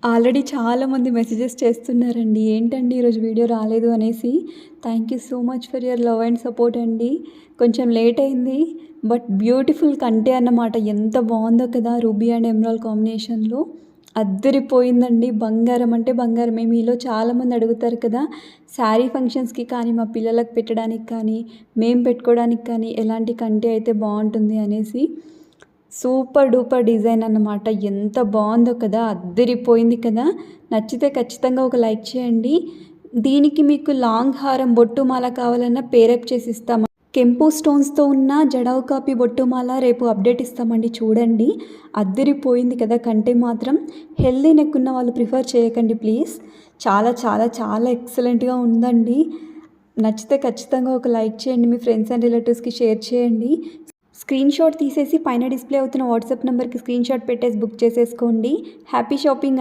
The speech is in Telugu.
ఆల్రెడీ చాలామంది మెసేజెస్ చేస్తున్నారండి. ఏంటండి ఈరోజు వీడియో రాలేదు అనేసి. Thank you so much for your love and support అండి. కొంచెం లేట్ అయింది. బట్ బ్యూటిఫుల్ కంటే అన్నమాట. ఎంత బాగుందో కదా రూబీ అండ్ ఎమరాల్డ్ కాంబినేషన్లో. అద్దరిపోయిందండి. బంగారం అంటే బంగారమే. మీలో చాలామంది అడుగుతారు కదా, శారీ ఫంక్షన్స్కి కానీ మా పిల్లలకు పెట్టడానికి కానీ మేము పెట్టుకోవడానికి కానీ ఎలాంటి కంటే అయితే బాగుంటుంది అనేసి. సూపర్ డూపర్ డిజైన్ అన్నమాట. ఎంత బాగుందో కదా, అద్దరిపోయింది కదా. నచ్చితే ఖచ్చితంగా ఒక లైక్ చేయండి. దీనికి మీకు లాంగ్ హారం బొట్టుమాల కావాలన్నా పేరప్ చేసి ఇస్తాము. కెంపు స్టోన్స్తో ఉన్న జడావు కాపీ బొట్టుమాల రేపు అప్డేట్ ఇస్తామండి. చూడండి, అద్దరిపోయింది కదా. కంటే మాత్రం హెల్దీ నెక్ ఉన్న వాళ్ళు ప్రిఫర్ చేయకండి ప్లీజ్. చాలా చాలా చాలా ఎక్సలెంట్గా ఉందండి. నచ్చితే ఖచ్చితంగా ఒక లైక్ చేయండి. మీ ఫ్రెండ్స్ అండ్ రిలేటివ్స్కి షేర్ చేయండి. స్క్రీన్ షాట్ తీసేసి పైన డిస్ప్లే అవుతున్న వాట్సాప్ నెంబర్కి స్క్రీన్ షాట్ పెట్టేసి బుక్ చేసేసుకోండి. Happy shopping.